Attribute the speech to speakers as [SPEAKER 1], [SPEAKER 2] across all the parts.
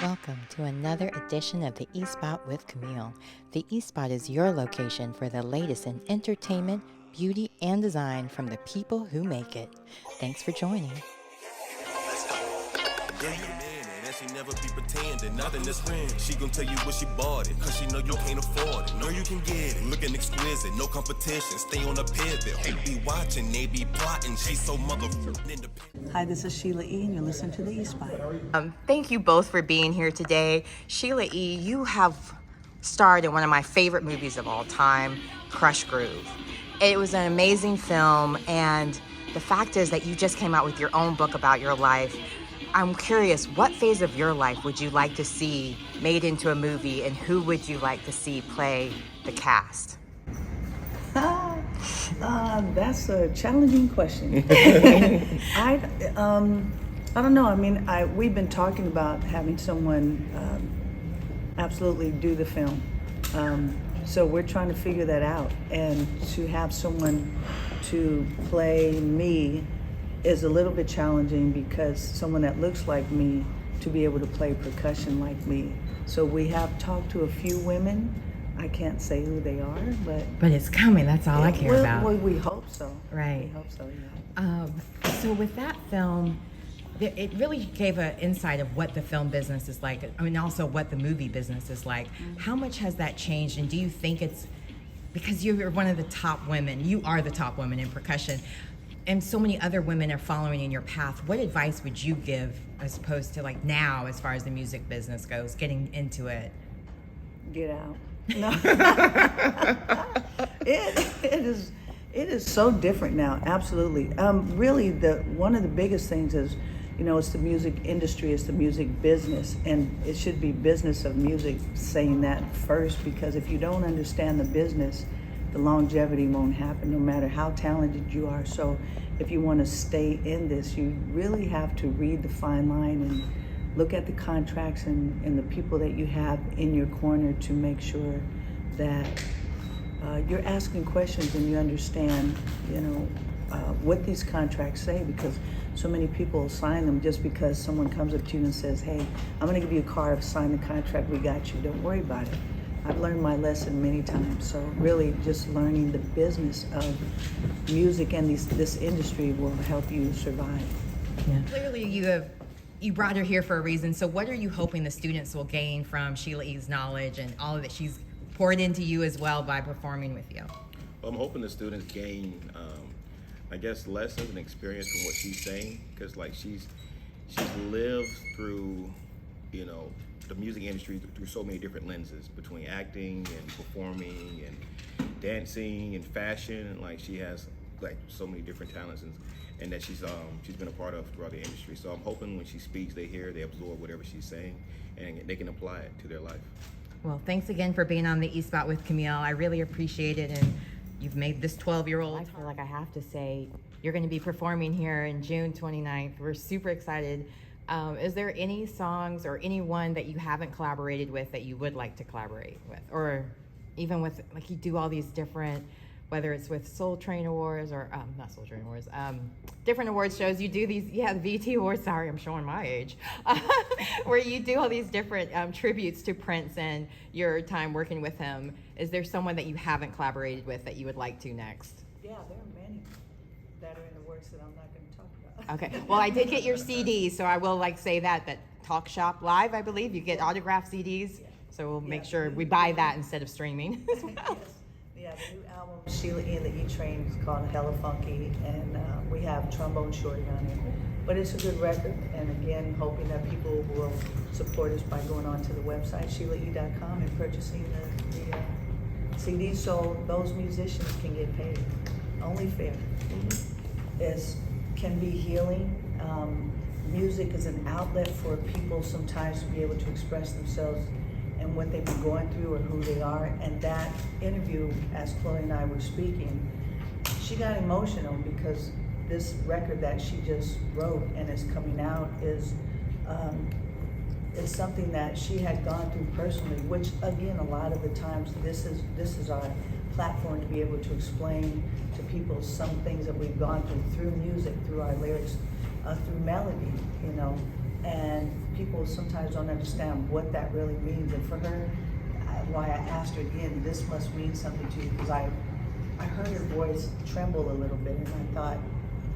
[SPEAKER 1] Welcome to another edition of the E-Spot with Camille. The E-Spot is your location for the latest in entertainment, beauty, and design from the people who make it. Thanks for joining.
[SPEAKER 2] She never be pretending, nothing that's real. She gon' tell you what she bought it, cause she know you can't afford it. Know you can get it, looking exquisite, no competition. Stay on the pivot, who be watching, they be plotting. She's so motherfucking independent.
[SPEAKER 3] Hi, this is Sheila E, and you're listening to the E-Spot.
[SPEAKER 1] Thank you both for being here today. Sheila E, you have starred in one of my favorite movies of all time, Krush Groove. It was an amazing film, and the fact is that you just came out with your own book about your life. I'm curious, what phase of your life would you like to see made into a movie, and who would you like to see play the cast?
[SPEAKER 3] That's a challenging question. I don't know. I mean, we've been talking about having someone absolutely do the film. So we're trying to figure that out, and to have someone to play me is a little bit challenging, because someone that looks like me to be able to play percussion like me. So we have talked to a few women. I can't say who they are,
[SPEAKER 1] But it's coming, that's all I care about.
[SPEAKER 3] Well, we hope so.
[SPEAKER 1] Right.
[SPEAKER 3] We hope so, yeah.
[SPEAKER 1] So with that film, it really gave an insight of what the film business is like. I mean, also what the movie business is like. How much has that changed, and do you think it's, because you're one of the top women, you are the top woman in percussion, and so many other women are following in your path, what advice would you give as opposed to like now, as far as the music business goes, getting into it?
[SPEAKER 3] Get out. No. It is so different now. Absolutely. Really, one of the biggest things is, it's the music industry, it's the music business, and it should be business of music, saying that first, because if you don't understand the business, the longevity won't happen, no matter how talented you are. So if you want to stay in this, you really have to read the fine line and look at the contracts and the people that you have in your corner, to make sure that you're asking questions and you understand, what these contracts say, because so many people sign them just because someone comes up to you and says, hey, I'm going to give you a car, sign the contract, we got you, don't worry about it. I've learned my lesson many times. So really just learning the business of music and this industry will help you survive.
[SPEAKER 1] Yeah. Clearly you brought her here for a reason. So what are you hoping the students will gain from Sheila E's knowledge and all that she's poured into you as well by performing with you?
[SPEAKER 4] Well, I'm hoping the students gain, lessons and experience from what she's saying, because she's lived through, the music industry through so many different lenses, between acting and performing and dancing and fashion. And she has so many different talents and that she's been a part of throughout the industry. So I'm hoping when she speaks, they hear, they absorb whatever she's saying, and they can apply it to their life.
[SPEAKER 1] Well, thanks again for being on the E-Spot with Camille. I really appreciate it, and you've made this 12-year-old. I feel like I have to say, you're going to be performing here in June 29th. We're super excited. Is there any songs or anyone that you haven't collaborated with that you would like to collaborate with? Or even with, you do all these different, whether it's with Soul Train Awards or, not Soul Train Awards, different awards shows, you do these, the VT Awards, sorry, I'm showing my age, where you do all these different tributes to Prince and your time working with him. Is there someone that you haven't collaborated with that you would like to next?
[SPEAKER 3] Yeah, there are many that are in the works that I'm not going to talk about.
[SPEAKER 1] Okay, well, I did get your CD, so I will say that Talk Shop Live, I believe, you get autographed CDs, so we'll make sure we buy that instead of streaming as well.
[SPEAKER 3] Yes. Yeah, the new album, Sheila E and the E-Train, is called Hella Funky, and we have Trombone Shorty on it. But it's a good record, and again, hoping that people will support us by going on to the website, SheilaE.com, and purchasing the CDs, so those musicians can get paid. Only fair. It can be healing. Music is an outlet for people sometimes to be able to express themselves and what they've been going through or who they are. And that interview, as Chloe and I were speaking, she got emotional, because this record that she just wrote and is coming out is something that she had gone through personally, which again, a lot of the times this is our platform to be able to explain to people some things that we've gone through music, through our lyrics, through melody, And people sometimes don't understand what that really means. And for her, why I asked her again, this must mean something to you, because I heard her voice tremble a little bit, and I thought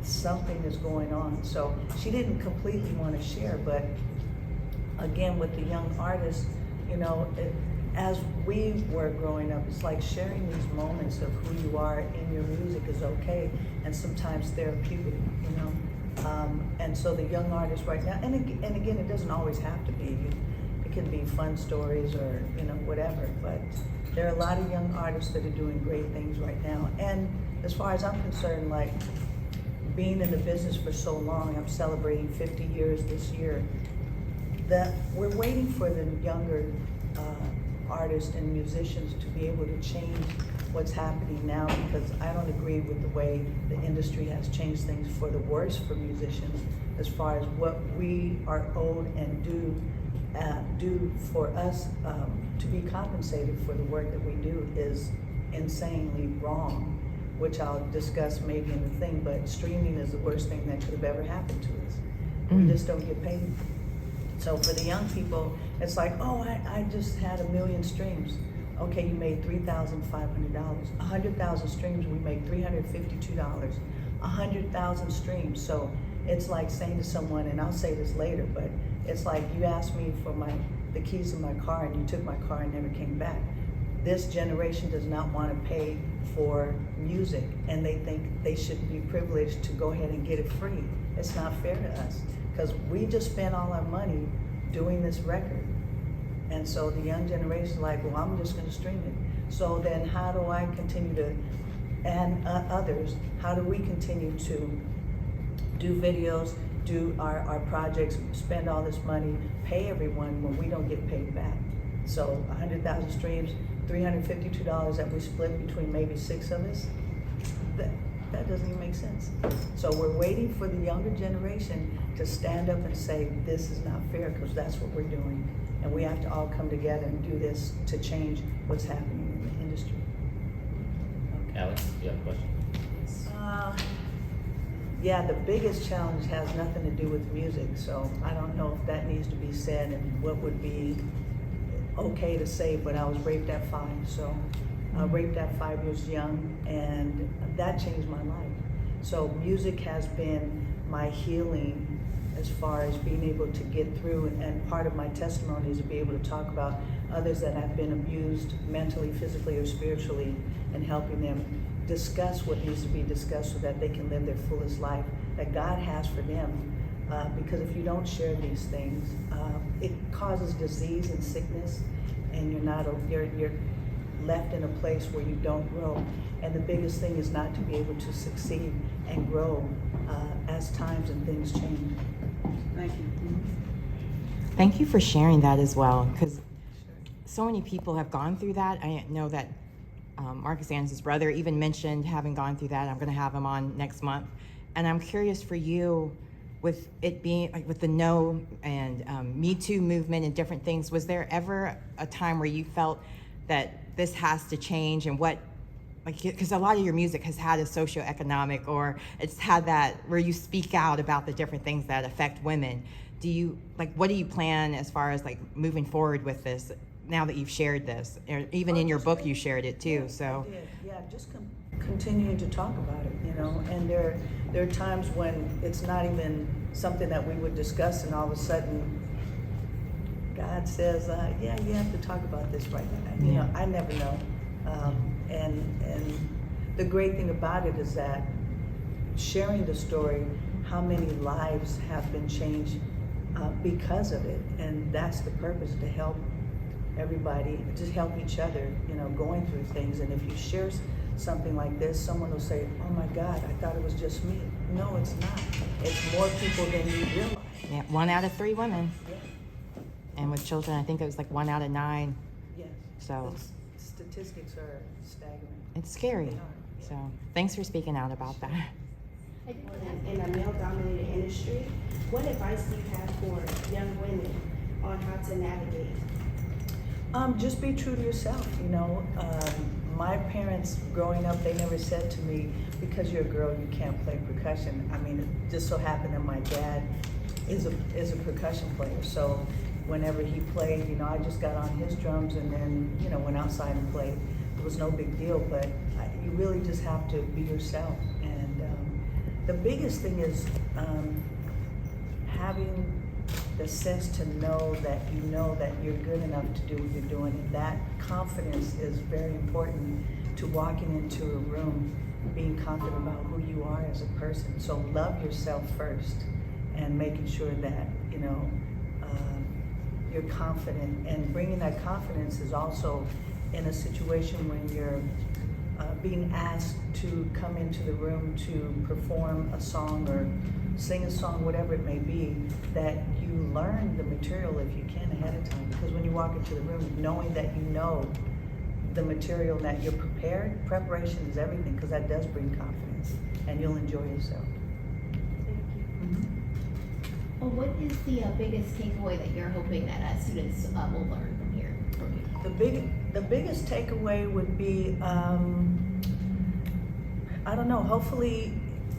[SPEAKER 3] something is going on. So she didn't completely want to share, but again, with the young artists, you know, as we were growing up, it's like sharing these moments of who you are in your music is okay, and sometimes therapeutic, you know. And so the young artists right now, and again, it doesn't always have to be. It can be fun stories or, you know, whatever. But there are a lot of young artists that are doing great things right now. And as far as I'm concerned, like being in the business for so long, I'm celebrating 50 years this year. That we're waiting for the younger artists and musicians to be able to change what's happening now, because I don't agree with the way the industry has changed things for the worse for musicians, as far as what we are owed and do for us to be compensated for the work that we do is insanely wrong, which I'll discuss maybe in the thing, but streaming is the worst thing that could have ever happened to us. We just don't get paid. So for the young people, it's like, oh, I just had 1 million streams. Okay, you made $3,500. 100,000 streams, we make $352. 100,000 streams. So it's like saying to someone, and I'll say this later, but it's like you asked me for the keys to my car, and you took my car and never came back. This generation does not want to pay for music, and they think they should be privileged to go ahead and get it free. It's not fair to us, because we just spent all our money doing this record. And so the young generation is like, well, I'm just going to stream it. So then how do I continue to, and others, how do we continue to do videos, do our projects, spend all this money, pay everyone when we don't get paid back? So 100,000 streams, $352 that we split between maybe 6 of us, that doesn't even make sense. So we're waiting for the younger generation to stand up and say, this is not fair, because that's what we're doing. And we have to all come together and do this to change what's happening in the industry. Okay.
[SPEAKER 5] Alex, you have a question?
[SPEAKER 3] Yeah, the biggest challenge has nothing to do with music, so I don't know if that needs to be said and what would be okay to say, but I was raped at 5, so raped at 5 years young, and that changed my life. So music has been my healing as far as being able to get through, and part of my testimony is to be able to talk about others that have been abused mentally, physically, or spiritually, and helping them discuss what needs to be discussed so that they can live their fullest life that God has for them. Because if you don't share these things, it causes disease and sickness, and you're left in a place where you don't grow. And the biggest thing is not to be able to succeed and grow as times and things change. Thank you.
[SPEAKER 1] Thank you for sharing that as well, because so many people have gone through that. I know that Marcus Anderson's brother even mentioned having gone through that. I'm going to have him on next month. And I'm curious for you, with it being like with the No and Me Too movement and different things, was there ever a time where you felt that this has to change, and what, like, because a lot of your music has had a socioeconomic, or it's had that where you speak out about the different things that affect women. Do you, like, what do you plan as far as like moving forward with this now that you've shared this? Or even in your book you shared it too, so.
[SPEAKER 3] I did. Yeah, just continuing to talk about it, you know, and there are times when it's not even something that we would discuss, and all of a sudden God says, yeah, you have to talk about this right now. You know, I never know. And the great thing about it is that sharing the story, how many lives have been changed because of it. And that's the purpose, to help everybody, to help each other, you know, going through things. And if you share something like this, someone will say, oh my God, I thought it was just me. No, it's not. It's more people than you realize.
[SPEAKER 1] Yeah, 1 out of 3 women.
[SPEAKER 3] Yeah.
[SPEAKER 1] And with children, I think it was like 1 out of 9.
[SPEAKER 3] Yes.
[SPEAKER 1] So
[SPEAKER 3] The statistics are staggering.
[SPEAKER 1] it's scary.
[SPEAKER 3] They are.
[SPEAKER 1] So thanks for speaking out about that.
[SPEAKER 6] In a male-dominated industry, what advice do you have for young women on how to navigate?
[SPEAKER 3] Just be true to yourself, you know. My parents growing up, they never said to me, because you're a girl, you can't play percussion. I mean, it just so happened that my dad is a percussion player. So whenever he played, you know, I just got on his drums and then, you know, went outside and played. It was no big deal, but you really just have to be yourself. And the biggest thing is having the sense to know that you're good enough to do what you're doing. And that confidence is very important to walking into a room, being confident about who you are as a person. So love yourself first, and making sure that, you know, you're confident. And bringing that confidence is also in a situation when you're being asked to come into the room to perform a song or sing a song, whatever it may be, that you learn the material if you can ahead of time. Because when you walk into the room, knowing that you know the material, that you're prepared, preparation is everything, because that does bring confidence, and you'll enjoy yourself.
[SPEAKER 7] Well, what is the biggest takeaway that you're hoping that students will learn from here, from you?
[SPEAKER 3] The biggest takeaway would be, I don't know, hopefully,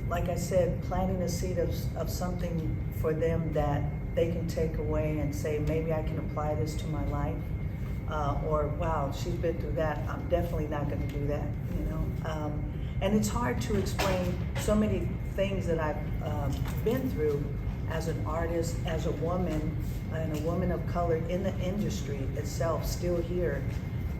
[SPEAKER 3] like I said, planting a seed of something for them that they can take away and say, maybe I can apply this to my life. Or, wow, she's been through that, I'm definitely not gonna do that, you know? And it's hard to explain so many things that I've been through as an artist, as a woman, and a woman of color in the industry itself, still here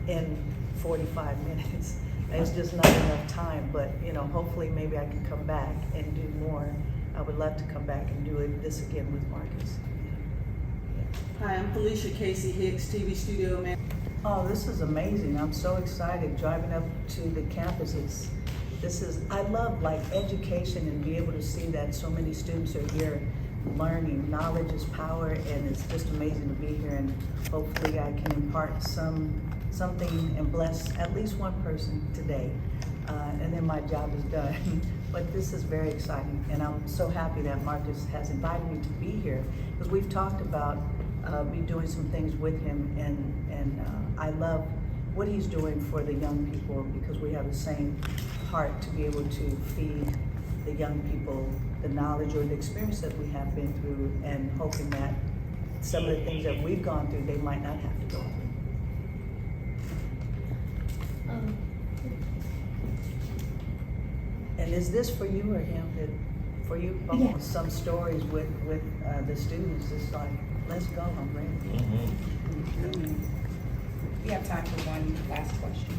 [SPEAKER 3] in 45 minutes. It's just not enough time, but, you know, hopefully maybe I can come back and do more. I would love to come back and do this again with Marcus.
[SPEAKER 8] Hi, I'm Felicia Casey Hicks, TV studio man.
[SPEAKER 3] Oh, this is amazing. I'm so excited driving up to the campuses. I love like education and be able to see that so many students are here learning. Knowledge is power, and it's just amazing to be here, and hopefully I can impart something and bless at least one person today, and then my job is done. But this is very exciting, and I'm so happy that Marcus has invited me to be here, because we've talked about me doing some things with him, and I love what he's doing for the young people, because we have the same heart to be able to feed the young people the knowledge or the experience that we have been through, and hoping that some of the things that we've gone through, they might not have to go through. And is this for you or him? For you?
[SPEAKER 7] Yeah.
[SPEAKER 3] Some stories with the students, it's like, let's go, I'm ready.
[SPEAKER 9] We have time for one last question.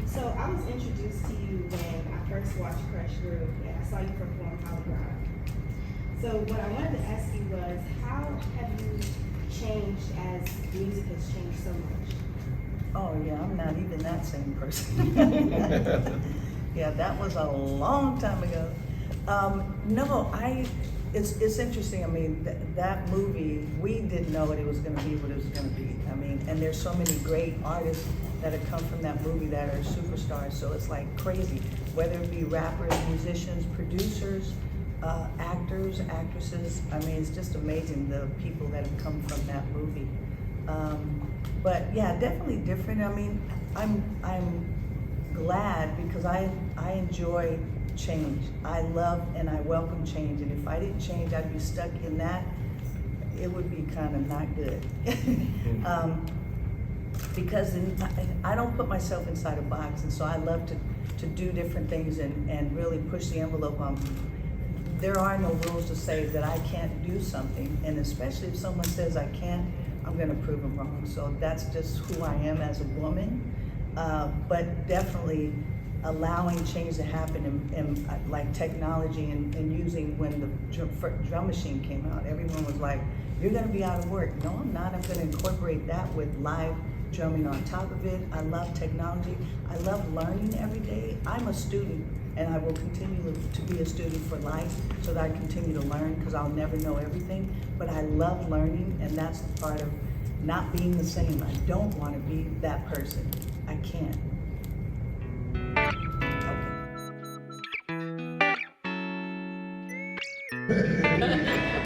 [SPEAKER 6] So I was introduced to you when I first watched Krush Groove, and I saw you perform Hologram. So what I wanted to ask you was, how have you changed as music has changed so much?
[SPEAKER 3] Oh yeah, I'm not even that same person. Yeah, that was a long time ago. No, it's interesting. I mean, that movie, we didn't know what it was going to be, what it was going to be. I mean, and there's so many great artists that have come from that movie that are superstars. So it's like crazy, whether it be rappers, musicians, producers, actors, actresses. I mean, it's just amazing the people that have come from that movie. But yeah, definitely different. I mean, I'm glad, because I enjoy change. I love and I welcome change. And if I didn't change, I'd be stuck in that. It would be kind of not good. Because I don't put myself inside a box, and so I love to do different things and really push the envelope on. There are no rules to say that I can't do something, and especially if someone says I can't, I'm gonna prove them wrong. So that's just who I am as a woman, but definitely allowing change to happen, and like technology and using, when the drum machine came out, everyone was like, you're gonna be out of work. No, I'm not. I'm gonna incorporate that with live drumming on top of it. I love technology. I love learning every day. I'm a student, and I will continue to be a student for life, so that I continue to learn, because I'll never know everything. But I love learning, and that's the part of not being the same. I don't want to be that person. I can't.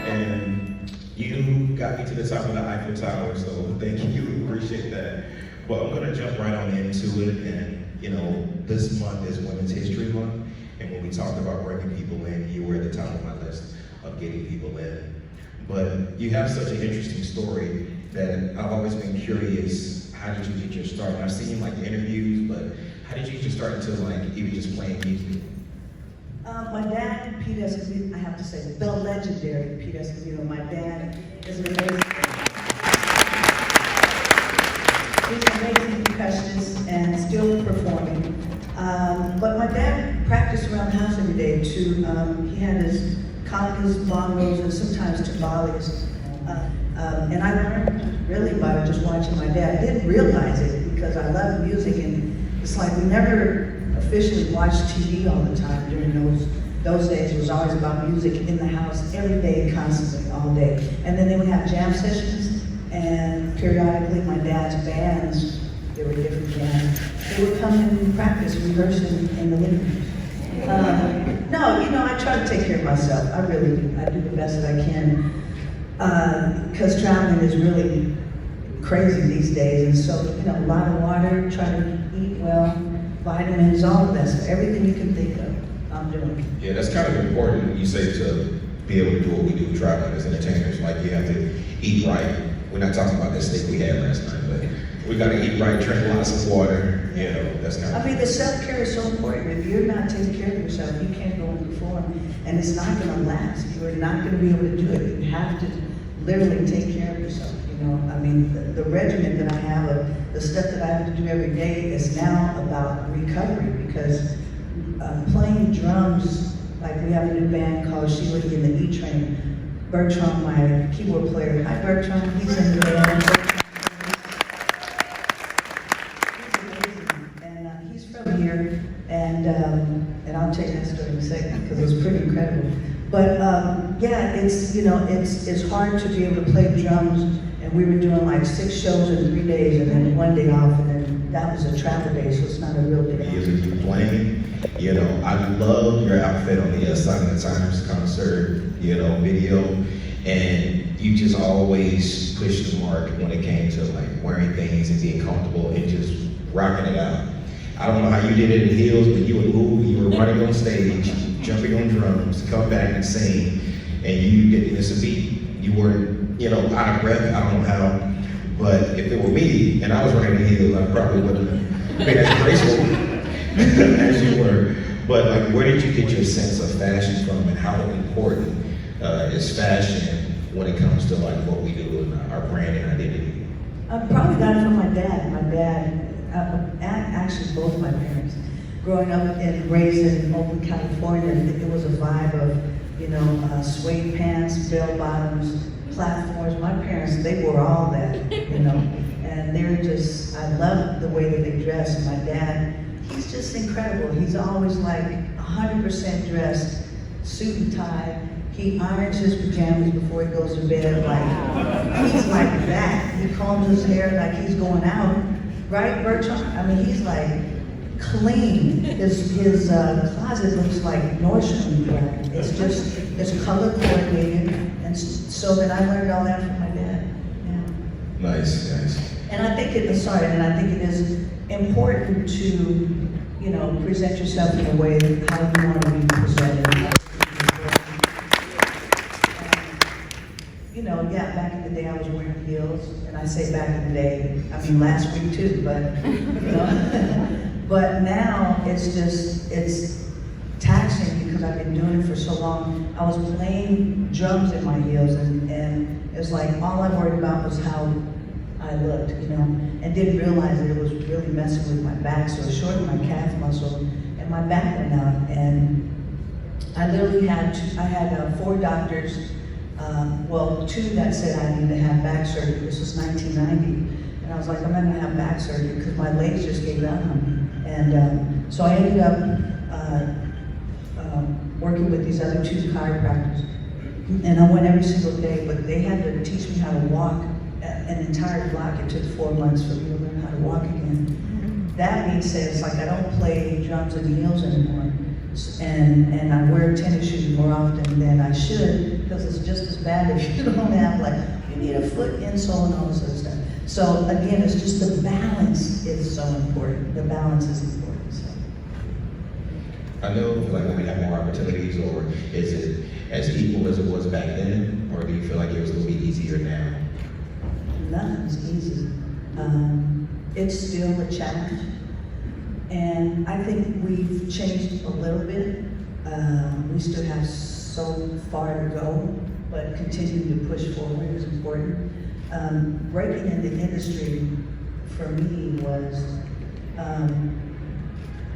[SPEAKER 10] And you got me to the top of the Eiffel Tower, so thank you, appreciate that. But I'm gonna jump right on into it, and you know, this month is Women's History Month, And when we talked about bringing people in, you were at the top of my list of getting people in. But you have such an interesting story that I've always been curious, how did you get your start? And I've seen like interviews, but how did you get your start into like even just playing music?
[SPEAKER 3] My dad, Pete Escovedo, I have to say, the legendary Pete Escovedo. My dad is an amazing, he's an amazing percussionist and still performing. But my dad practiced around the house every day too. He had his congas, bongos, and sometimes timbales. And I learned really by just watching my dad. I didn't realize it because I love music, and it's like we never officially watched TV all the time during those days. It was always about music in the house every day, constantly, all day. And then they would have jam sessions, and periodically my dad's bands, there were different bands, they would come and practice, rehearse in the living room. No, I try to take care of myself. I really do. I do the best that I can. Because traveling is really crazy these days, and so, a lot of water, try to eat well, vitamins, all of that stuff, everything you can think of, I'm doing.
[SPEAKER 10] Yeah, that's kind of important, you say, to be able to do what we do traveling as entertainers. Like, you have to eat right. We're not talking about that steak we had last night, but we got to eat right, drink lots of water, that's kind of...
[SPEAKER 3] I mean, the self-care is so important. If you're not taking care of yourself, you can't go and perform, and it's not going to last. You're not going to be able to do it. You have to literally take care of yourself, I mean, the regimen that I have, of the stuff that I have to do every day is now about recovery, because playing drums, like we have a new band called Sheila E in the E Train. Bertram, my keyboard player, hi Bertram, he's in the band. And he's from here, and I'll tell you that story in a second because it was pretty incredible. But yeah, it's hard to be able to play drums, and we were doing like 6 shows in 3 days, and then 1 day off, and then that was a travel day, so it's not a real day.
[SPEAKER 10] Music you're playing, I love your outfit on the Sign of the Times concert, video, and you just always pushed the mark when it came to like wearing things and being comfortable and just rocking it out. I don't know how you did it in heels, but you would move, you were running on stage, jumping on drums, come back and sing, and you didn't miss a beat. You weren't, out of breath, I don't know how, but if it were me and I was running in heels, I probably wouldn't have been as graceful as you were. But like, where did you get your sense of fashion from, and how important is fashion when it comes to like what we do and our brand and identity?
[SPEAKER 3] I probably got it from my dad. My dad, actually both my parents. Growing up and raised in Oakland, California, it was a vibe of, suede pants, bell bottoms, platforms. My parents, they wore all that, and they're just, I love the way that they dress. And my dad, he's just incredible. He's always like 100% dressed, suit and tie. He irons his pajamas before he goes to bed. Like, he's like that. He combs his hair like he's going out. Right, Bertram? I mean, he's like clean. His closet looks like Nordstrom brand. It's color coordinated. And so then I learned all that from my dad. Yeah.
[SPEAKER 10] Nice.
[SPEAKER 3] And I think it is important to, present yourself in a way that how you want to be presented. Yeah, back in the day I was wearing heels, and I say back in the day, I mean last week too, but but now it's taxing because I've been doing it for so long. I was playing drums in my heels, and it's like all I worried about was how I looked, and didn't realize that it was really messing with my back, so it shortened my calf muscle, and my back went out, and I literally had 4 doctors. 2 that said I needed to have back surgery. This was 1990. And I was like, I'm not gonna have back surgery because my legs just gave out on me. And so I ended up working with these other 2 chiropractors. And I went every single day, but they had to teach me how to walk an entire block. It took 4 months for me to learn how to walk again. That being said, it's like I don't play drums and heels anymore. And I wear tennis shoes more often than I should, because it's just as bad if you don't have, like, you need a foot insole and all this other stuff. So again, it's just the balance is so important. The balance is important. So.
[SPEAKER 10] I know, feel like we have more opportunities, or is it as equal as it was back then, or do you feel like it was a little bit easier now?
[SPEAKER 3] Nothing's easy. It's still a challenge. And I think we've changed a little bit. We still have so far to go, but continuing to push forward is important. Breaking in the industry for me was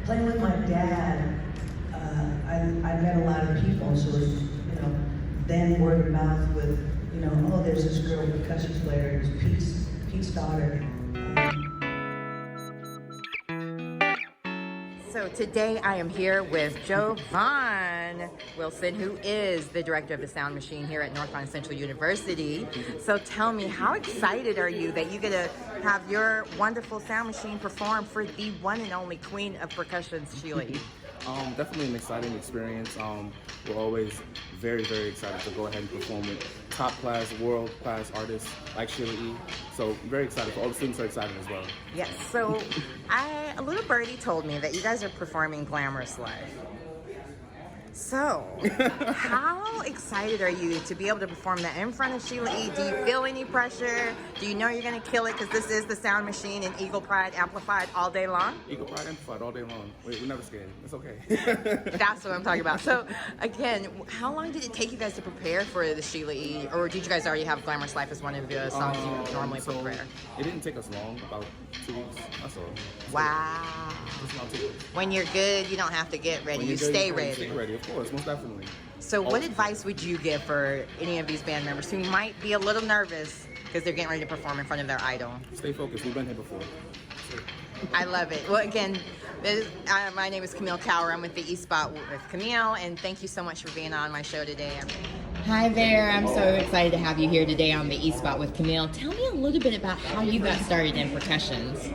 [SPEAKER 3] playing with my dad. I met a lot of people, so it was, then word of mouth with, oh, there's this girl, percussion player, it's Pete's daughter.
[SPEAKER 1] So today I am here with Jovan Wilson, who is the director of the Sound Machine here at North Carolina Central University. So tell me, how excited are you that you get to have your wonderful Sound Machine perform for the one and only queen of percussions, Sheila E?
[SPEAKER 5] Definitely an exciting experience. We're always very, very excited to go ahead and perform with top-class, world-class artists like Sheila E. So very excited. All the students are excited as well.
[SPEAKER 1] Yes, so a little birdie told me that you guys are performing Glamorous Life. So, how excited are you to be able to perform that in front of Sheila E? Do you feel any pressure? Do you know you're going to kill it because this is the Sound Machine and Eagle Pride amplified all day long?
[SPEAKER 5] Eagle Pride amplified all day long. We're never scared. It's okay.
[SPEAKER 1] That's what I'm talking about. So, again, how long did it take you guys to prepare for the Sheila E? Or did you guys already have Glamorous Life as one of the songs you normally prepare?
[SPEAKER 5] It didn't take us long, about 2 weeks. That's all.
[SPEAKER 1] Wow.
[SPEAKER 5] It's about 2 weeks.
[SPEAKER 1] When you're good, you don't have to get ready. You stay ready.
[SPEAKER 5] Stay ready, of course, most definitely.
[SPEAKER 1] So what advice would you give for any of these band members who might be a little nervous because they're getting ready to perform in front of their idol?
[SPEAKER 5] Stay focused. We've been here before.
[SPEAKER 1] I love it. Well, again, my name is Camille Kauer. I'm with the E-Spot with Camille, and thank you so much for being on my show today. Hi there. I'm so excited to have you here today on the E-Spot with Camille. Tell me a little bit about how you got started in percussions.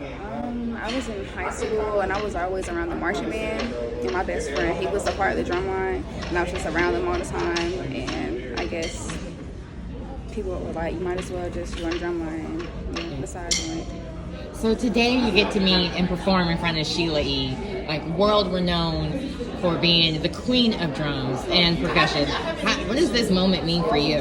[SPEAKER 9] I was in high school and I was always around the marching band. And my best friend, he was a part of the drum line, and I was just around them all the time. And I guess people were like, you might as well just join drum line and besides doing it.
[SPEAKER 1] So today you get to meet and perform in front of Sheila E, like world renowned for being the queen of drums and percussion. What does this moment mean for you?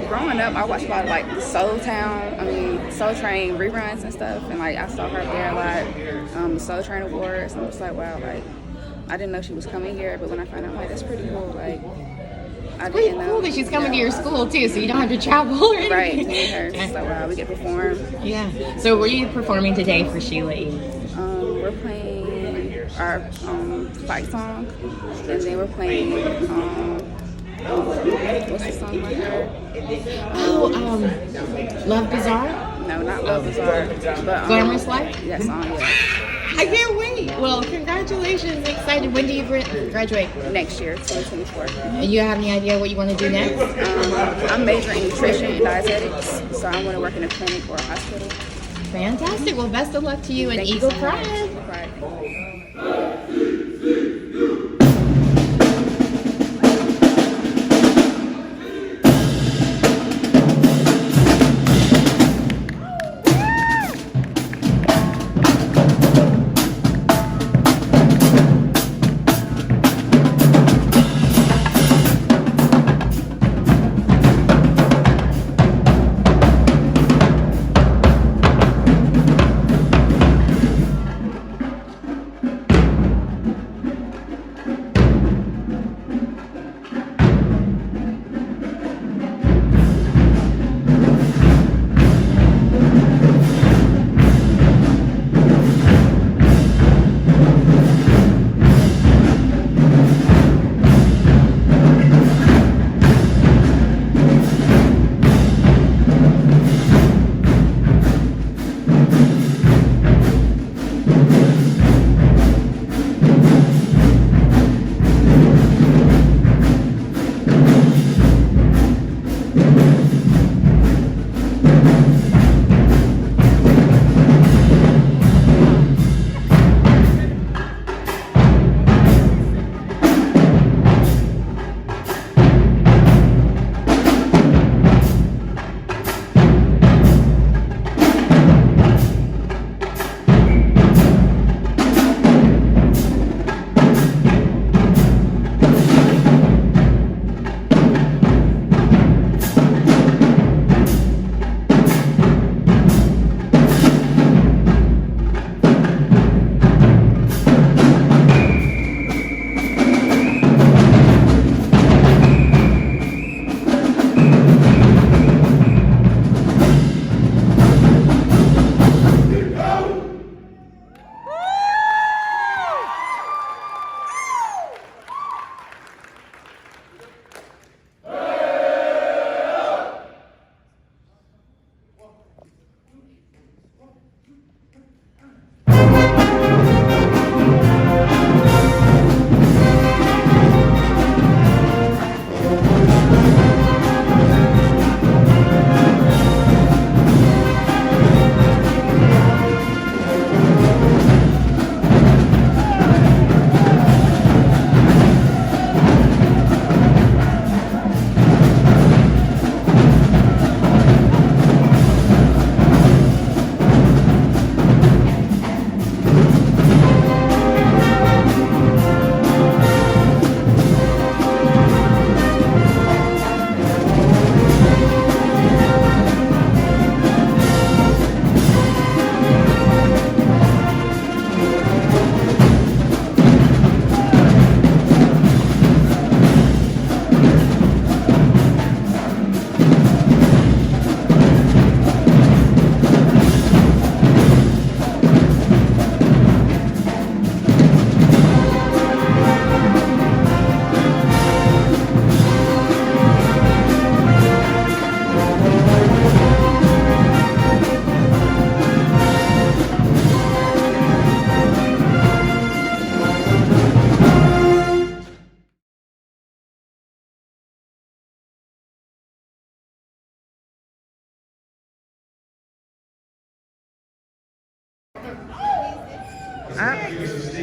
[SPEAKER 9] Growing up, I watched a lot of like Soul Train reruns and stuff, and like I saw her there a lot, Soul Train Awards, and I was like, wow, like I didn't know she was coming here, but when I found out, like that's pretty cool, like I didn't know.
[SPEAKER 1] Cool that she's coming to your school too, so you don't have to travel or anything.
[SPEAKER 9] Right, to meet her. So wow, we get to perform.
[SPEAKER 1] Yeah. So what are you performing today for Sheila E?
[SPEAKER 9] We're playing our fight song, and then we're playing what's the song like her?
[SPEAKER 1] Love Bizarre?
[SPEAKER 9] No, not Love Bizarre, but
[SPEAKER 1] Glamorous Life?
[SPEAKER 9] That song, yeah.
[SPEAKER 1] I can't wait. Well, congratulations. Excited. When do you graduate?
[SPEAKER 9] Next year, 2024.
[SPEAKER 1] And you have any idea what you want to do next?
[SPEAKER 9] I'm majoring in nutrition and dietetics, so I want to work in a clinic or a hospital.
[SPEAKER 1] Fantastic. Well, best of luck to you and
[SPEAKER 9] Thank
[SPEAKER 1] Eagle
[SPEAKER 9] you so much.
[SPEAKER 1] Pride.
[SPEAKER 9] Pride.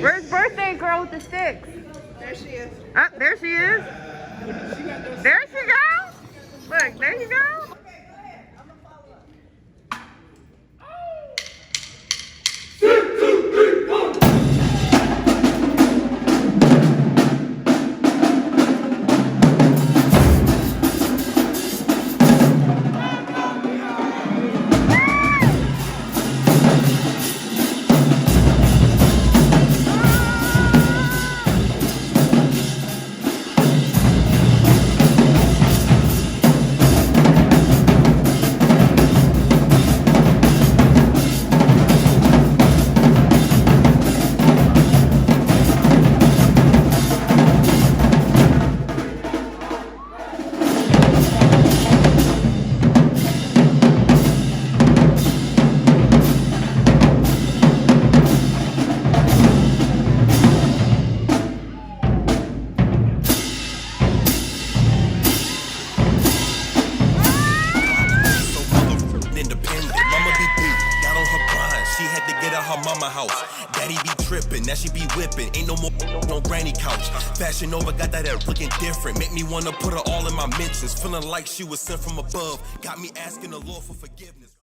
[SPEAKER 1] Where's birthday girl with the sticks?
[SPEAKER 8] There she is.
[SPEAKER 1] There she is. There she goes. Look, there you go.
[SPEAKER 2] Now she be whipping, ain't no more on granny couch. Fashion over, got that air looking different. Make me wanna put her all in my mentions. Feeling like she was sent from above. Got me asking the Lord for forgiveness.